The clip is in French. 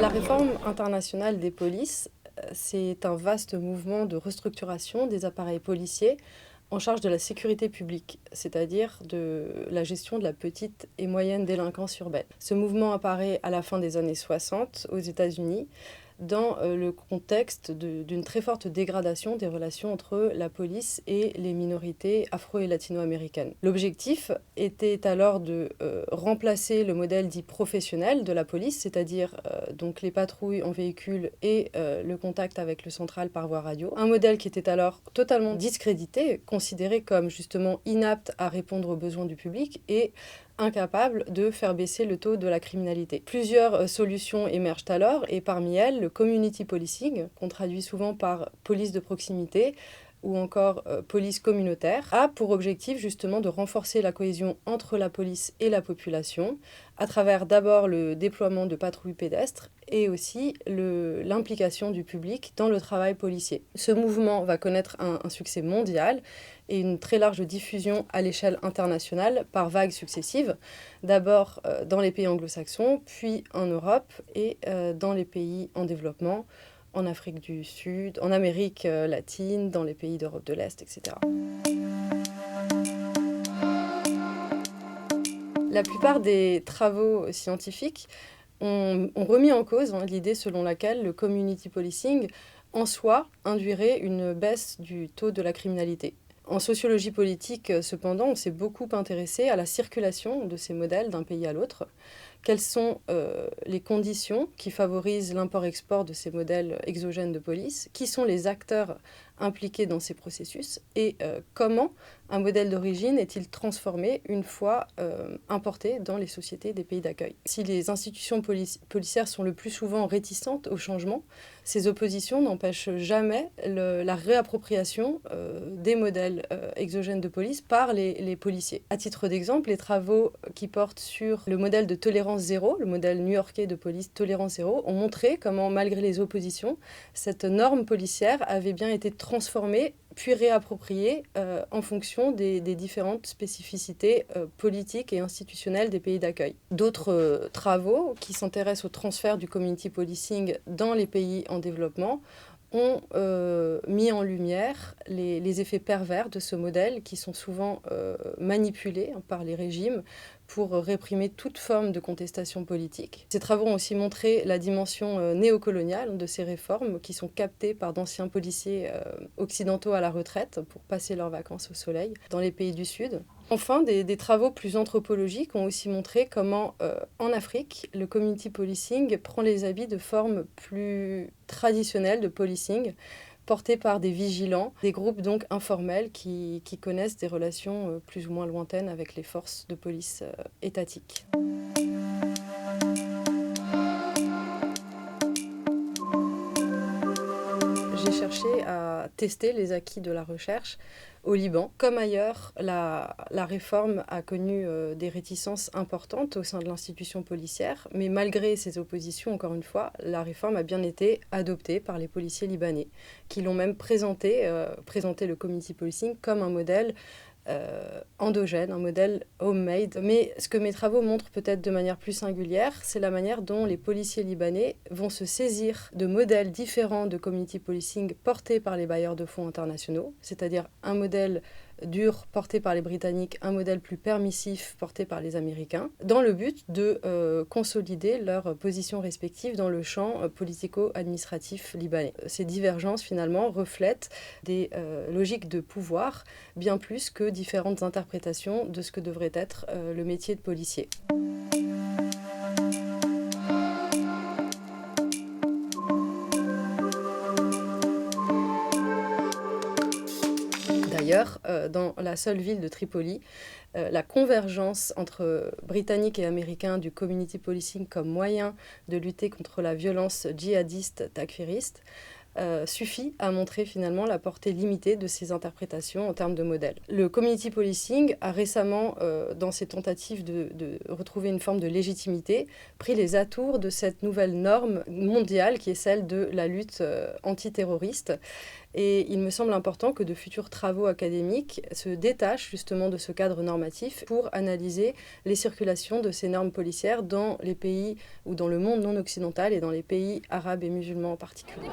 La réforme internationale des polices, c'est un vaste mouvement de restructuration des appareils policiers en charge de la sécurité publique, c'est-à-dire de la gestion de la petite et moyenne délinquance urbaine. Ce mouvement apparaît à la fin des années 60 aux États-Unis dans le contexte d'une très forte dégradation des relations entre la police et les minorités afro- et latino-américaines. L'objectif était alors de remplacer le modèle dit professionnel de la police, c'est-à-dire donc les patrouilles en véhicule et le contact avec le central par voie radio. Un modèle qui était alors totalement discrédité, considéré comme justement inapte à répondre aux besoins du public et incapable de faire baisser le taux de la criminalité. Plusieurs solutions émergent alors et parmi elles, le community policing, qu'on traduit souvent par police de proximité ou encore police communautaire, a pour objectif justement de renforcer la cohésion entre la police et la population à travers d'abord le déploiement de patrouilles pédestres et aussi l'implication du public dans le travail policier. Ce mouvement va connaître un succès mondial et une très large diffusion à l'échelle internationale par vagues successives, d'abord dans les pays anglo-saxons, puis en Europe et dans les pays en développement, en Afrique du Sud, en Amérique latine, dans les pays d'Europe de l'Est, etc. La plupart des travaux scientifiques ont remis en cause l'idée selon laquelle le community policing, en soi, induirait une baisse du taux de la criminalité. En sociologie politique, cependant, on s'est beaucoup intéressé à la circulation de ces modèles d'un pays à l'autre. Quelles sont les conditions qui favorisent l'import-export de ces modèles exogènes de police? Qui sont les acteurs impliqués dans ces processus? Et comment un modèle d'origine est-il transformé une fois importé dans les sociétés des pays d'accueil? Si les institutions policières sont le plus souvent réticentes au changement, ces oppositions n'empêchent jamais la réappropriation des modèles exogènes de police par les policiers. À titre d'exemple, les travaux qui portent sur le modèle de tolérance zéro, le modèle new-yorkais de police tolérance zéro, ont montré comment, malgré les oppositions, cette norme policière avait bien été transformée puis réappropriée en fonction des différentes spécificités politiques et institutionnelles des pays d'accueil. D'autres travaux qui s'intéressent au transfert du community policing dans les pays en développement ont mis en lumière les effets pervers de ce modèle qui sont souvent manipulés par les régimes pour réprimer toute forme de contestation politique. Ces travaux ont aussi montré la dimension néocoloniale de ces réformes qui sont captées par d'anciens policiers occidentaux à la retraite pour passer leurs vacances au soleil dans les pays du Sud. Enfin, des travaux plus anthropologiques ont aussi montré comment, en Afrique, le community policing prend les habits de formes plus traditionnelles de policing, portés par des vigilants, des groupes donc informels qui connaissent des relations plus ou moins lointaines avec les forces de police étatiques. J'ai cherché à tester les acquis de la recherche au Liban. Comme ailleurs, la réforme a connu des réticences importantes au sein de l'institution policière, mais malgré ces oppositions, encore une fois, la réforme a bien été adoptée par les policiers libanais, qui l'ont même présenté le community policing comme un modèle endogène, un modèle homemade. Mais ce que mes travaux montrent peut-être de manière plus singulière, c'est la manière dont les policiers libanais vont se saisir de modèles différents de community policing portés par les bailleurs de fonds internationaux, c'est-à-dire un modèle dur porté par les Britanniques, un modèle plus permissif porté par les Américains, dans le but de consolider leurs positions respectives dans le champ politico-administratif libanais. Ces divergences, finalement, reflètent des logiques de pouvoir, bien plus que différentes interprétations de ce que devrait être le métier de policier. D'ailleurs, dans la seule ville de Tripoli, la convergence entre Britanniques et Américains du community policing comme moyen de lutter contre la violence djihadiste takfiriste suffit à montrer finalement la portée limitée de ces interprétations en termes de modèle. Le community policing a récemment, dans ses tentatives de retrouver une forme de légitimité, pris les atours de cette nouvelle norme mondiale qui est celle de la lutte antiterroriste Et il me semble important que de futurs travaux académiques se détachent justement de ce cadre normatif pour analyser les circulations de ces normes policières dans les pays ou dans le monde non occidental et dans les pays arabes et musulmans en particulier.